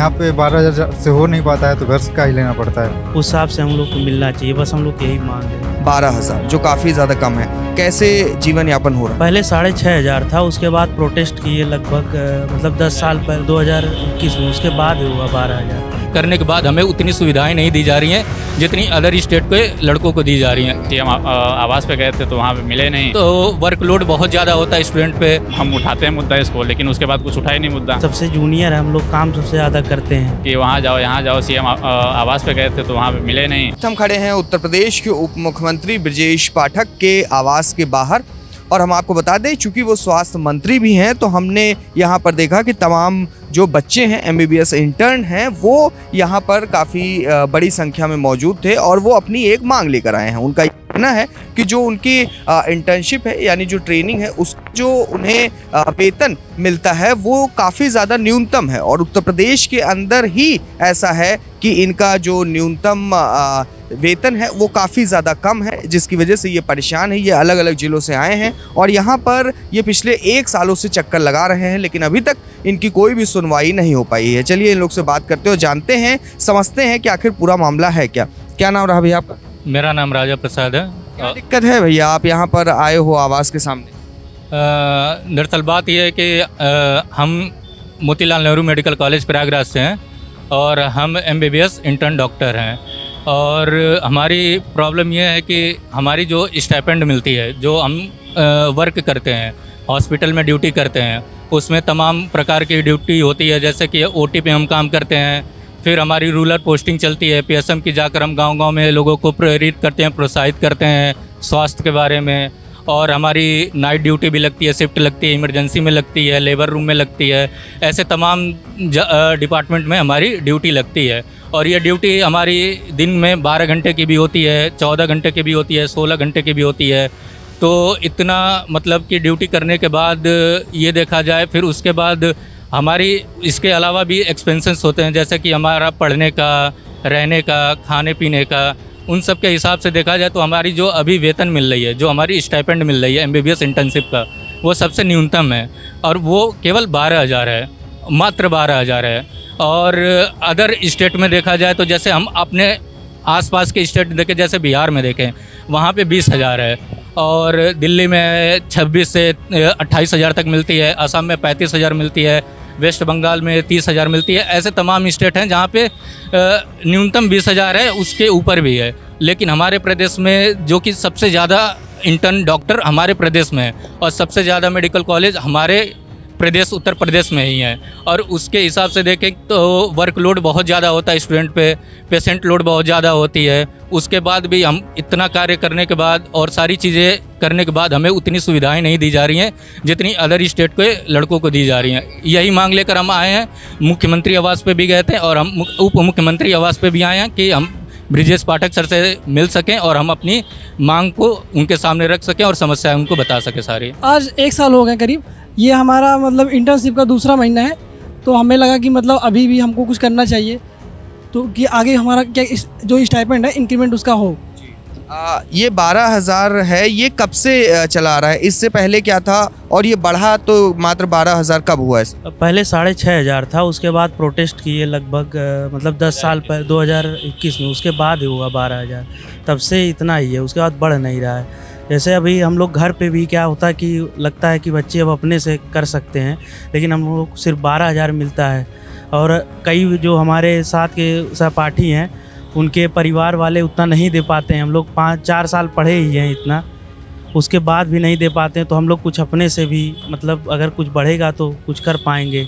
यहाँ पे 12,000 से हो नहीं पाता है तो घर का ही लेना पड़ता है। उस हिसाब से हम लोग को मिलना चाहिए, बस हम लोग यही मांग है। 12,000 जो काफ़ी ज़्यादा कम है, कैसे जीवन यापन हो रहा है? पहले 6,500 था, उसके बाद प्रोटेस्ट किए लगभग मतलब 10 साल पहले 2021 में, उसके बाद हुआ 12,000 करने के बाद हमें उतनी सुविधाएं नहीं दी जा रही हैं जितनी अदर स्टेट के लड़कों को दी जा रही हैं। कि हम आवास पे गए थे तो वहाँ पे मिले नहीं, तो वर्कलोड बहुत ज़्यादा होता है स्टूडेंट पे। हम उठाते हैं मुद्दा इसको, लेकिन उसके बाद कुछ उठा ही नहीं मुद्दा। सबसे जूनियर है हम लोग, काम सबसे ज़्यादा करते हैं कि वहाँ जाओ यहाँ जाओ, सीएम आवास पे गए थे तो वहाँ पे मिले नहीं। हम खड़े हैं उत्तर प्रदेश के उप मुख्यमंत्री ब्रजेश पाठक के आवास के बाहर, और हम आपको बता दें चूंकि वो स्वास्थ्य मंत्री भी हैं तो हमने यहाँ पर देखा कि तमाम जो बच्चे हैं MBBS इंटर्न हैं वो यहाँ पर काफ़ी बड़ी संख्या में मौजूद थे और वो अपनी एक मांग लेकर आए हैं। उनका कहना है कि जो उनकी इंटर्नशिप है यानी जो ट्रेनिंग है उस जो उन्हें वेतन मिलता है वो काफ़ी ज़्यादा न्यूनतम है, और उत्तर प्रदेश के अंदर ही ऐसा है कि इनका जो न्यूनतम वेतन है वो काफ़ी ज़्यादा कम है, जिसकी वजह से ये परेशान है। ये अलग अलग जिलों से आए हैं और यहाँ पर ये पिछले 1 सालों से चक्कर लगा रहे हैं, लेकिन अभी तक इनकी कोई भी सुनवाई नहीं हो पाई है। चलिए इन लोग से बात करते हो, जानते हैं, समझते हैं कि आखिर पूरा मामला है क्या। क्या नाम रहा भैया आपका? मेरा नाम राजा प्रसाद है। क्या दिक्कत है भैया, आप यहाँ पर आए हो आवास के सामने? दरअसल बात यह है कि हम मोतीलाल नेहरू मेडिकल कॉलेज प्रयागराज से हैं और हम MBBS इंटर्न डॉक्टर हैं, और हमारी प्रॉब्लम यह है कि हमारी जो स्टाइपेंड मिलती है, जो हम वर्क करते हैं, हॉस्पिटल में ड्यूटी करते हैं, उसमें तमाम प्रकार की ड्यूटी होती है। जैसे कि OT पे हम काम करते हैं, फिर हमारी रूरल पोस्टिंग चलती है, PSM की जाकर हम गांव-गांव में लोगों को प्रेरित करते हैं, प्रोत्साहित करते हैं स्वास्थ्य के बारे में, और हमारी नाइट ड्यूटी भी लगती है, शिफ्ट लगती है, इमरजेंसी में लगती है, लेबर रूम में लगती है, ऐसे तमाम डिपार्टमेंट में हमारी ड्यूटी लगती है। और ये ड्यूटी हमारी दिन में 12 घंटे की भी होती है, 14 घंटे की भी होती है, 16 घंटे की भी होती है। तो इतना मतलब कि ड्यूटी करने के बाद ये देखा जाए, फिर उसके बाद हमारी इसके अलावा भी एक्सपेंसेस होते हैं, जैसे कि हमारा पढ़ने का, रहने का, खाने पीने का, उन सब के हिसाब से देखा जाए तो हमारी जो अभी वेतन मिल रही है, जो हमारी स्टाइपेंड मिल रही है MBBS इंटर्नशिप का, वो सबसे न्यूनतम है और वो केवल 12,000 है, मात्र 12,000 है। और अदर स्टेट में देखा जाए तो जैसे हम अपने आसपास के स्टेट देखें, जैसे बिहार में देखें, वहाँ पे 20,000 है, और दिल्ली में 26 से 28,000 तक मिलती है, असम में 35,000 मिलती है, वेस्ट बंगाल में 30,000 मिलती है। ऐसे तमाम स्टेट हैं जहाँ पे न्यूनतम 20,000 है, उसके ऊपर भी है। लेकिन हमारे प्रदेश में जो कि सबसे ज़्यादा इंटर्न डॉक्टर हमारे प्रदेश में है और सबसे ज़्यादा मेडिकल कॉलेज हमारे प्रदेश उत्तर प्रदेश में ही है, और उसके हिसाब से देखें तो वर्कलोड बहुत ज़्यादा होता है स्टूडेंट पे, पेशेंट लोड बहुत ज़्यादा होती है। उसके बाद भी हम इतना कार्य करने के बाद और सारी चीज़ें करने के बाद हमें उतनी सुविधाएं नहीं दी जा रही हैं जितनी अदर स्टेट के लड़कों को दी जा रही हैं। यही मांग लेकर हम आए हैं, मुख्यमंत्री आवास पे भी गए थे और हम उप मुख्यमंत्री आवास पे भी आए हैं कि हम ब्रजेश पाठक सर से मिल सकें और हम अपनी मांग को उनके सामने रख सकें और समस्याएं उनको बता सकें सारी। आज 1 साल हो गए करीब, ये हमारा मतलब इंटर्नशिप का दूसरा महीना है, तो हमें लगा कि मतलब अभी भी हमको कुछ करना चाहिए, तो कि आगे हमारा क्या जो स्टाइपेंड है इंक्रीमेंट उसका हो। ये 12,000 है, ये कब से चला आ रहा है? इससे पहले क्या था? और ये बढ़ा तो मात्र 12,000 कब हुआ है? पहले 6,500 था, उसके बाद प्रोटेस्ट किए लगभग मतलब 10 साल पहले 2021 में, उसके बाद हुआ 12,000, तब से इतना ही है, उसके बाद बढ़ नहीं रहा है। जैसे अभी हम लोग घर पे भी क्या होता है कि लगता है कि बच्चे अब अपने से कर सकते हैं, लेकिन हम लोग सिर्फ 12,000 मिलता है, और कई जो हमारे साथ के सहपाठी हैं उनके परिवार वाले उतना नहीं दे पाते हैं। हम लोग 5-4 साल पढ़े ही हैं इतना, उसके बाद भी नहीं दे पाते हैं, तो हम लोग कुछ अपने से भी मतलब अगर कुछ बढ़ेगा तो कुछ कर पाएंगे,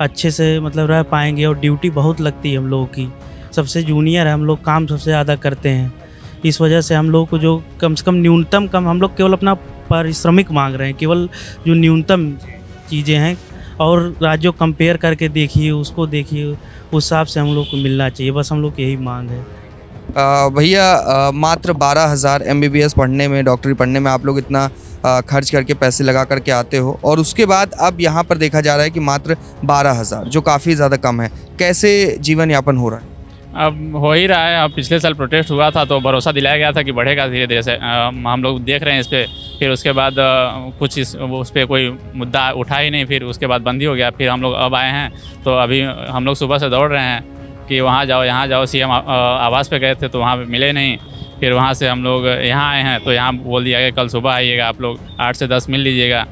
अच्छे से मतलब रह पाएंगे। और ड्यूटी बहुत लगती है हम लोगों की, सबसे जूनियर है हम लोग, काम सबसे ज़्यादा करते हैं, इस वजह से हम लोग को जो कम से कम न्यूनतम हम लोग केवल अपना पारिश्रमिक मांग रहे हैं, केवल जो न्यूनतम चीज़ें हैं, और राज्यों कंपेयर करके देखिए, उसको देखिए, उस हिसाब से हम लोग को मिलना चाहिए, बस हम लोग यही मांग है। भैया मात्र 12,000 MBBS पढ़ने में, डॉक्टरी पढ़ने में आप लोग इतना खर्च करके पैसे लगा करके आते हो, और उसके बाद अब यहाँ पर देखा जा रहा है कि मात्र 12,000 जो काफ़ी ज़्यादा कम है, कैसे जीवन यापन हो रहा है? अब हो ही रहा है। अब पिछले साल प्रोटेस्ट हुआ था तो भरोसा दिलाया गया था कि बढ़ेगा धीरे धीरे से। हम लोग देख रहे हैं इस पर। फिर उसके बाद कुछ उस पर कोई मुद्दा उठा ही नहीं, फिर उसके बाद बंद ही हो गया। फिर हम लोग अब आए हैं तो अभी हम लोग सुबह से दौड़ रहे हैं कि वहाँ जाओ यहाँ जाओ। सीएम आवास पे गए थे तो वहाँ पे मिले नहीं। फिर वहाँ से हम लोग यहाँ आए हैं तो यहाँ बोल दिया गया कल सुबह आइएगा, आप लोग 8 से 10 मिल लीजिएगा।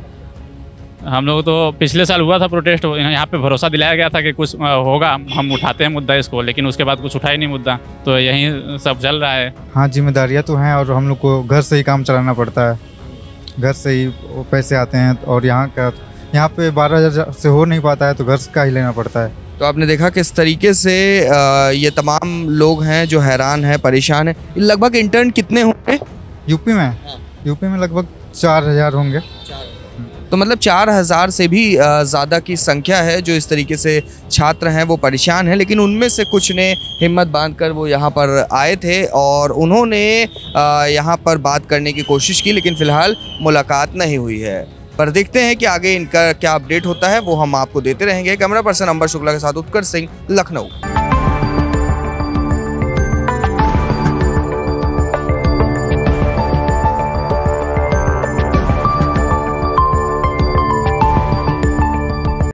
हम लोग तो पिछले साल हुआ था प्रोटेस्ट, यहाँ पे भरोसा दिलाया गया था कि कुछ होगा, हम उठाते हैं मुद्दा इसको, लेकिन उसके बाद कुछ उठा ही नहीं मुद्दा। तो यही सब चल रहा है। हाँ, जिम्मेदारियाँ तो हैं और हम लोग को घर से ही काम चलाना पड़ता है। घर से ही वो पैसे आते हैं और यहाँ पे 12,000 से हो नहीं पाता है तो घर का ही लेना पड़ता है। तो आपने देखा किस तरीके से ये तमाम लोग हैं जो हैरान हैं, परेशान हैं। लगभग इंटर्न कितने होंगे यूपी में? यूपी में लगभग 4,000 होंगे। तो मतलब 4,000 से भी ज़्यादा की संख्या है जो इस तरीके से छात्र हैं वो परेशान हैं। लेकिन उनमें से कुछ ने हिम्मत बांधकर वो यहाँ पर आए थे और उन्होंने यहाँ पर बात करने की कोशिश की, लेकिन फ़िलहाल मुलाकात नहीं हुई है। पर देखते हैं कि आगे इनका क्या अपडेट होता है, वो हम आपको देते रहेंगे। कैमरा पर्सन अंबर शुक्ला के साथ उत्कर्ष सिंह, लखनऊ।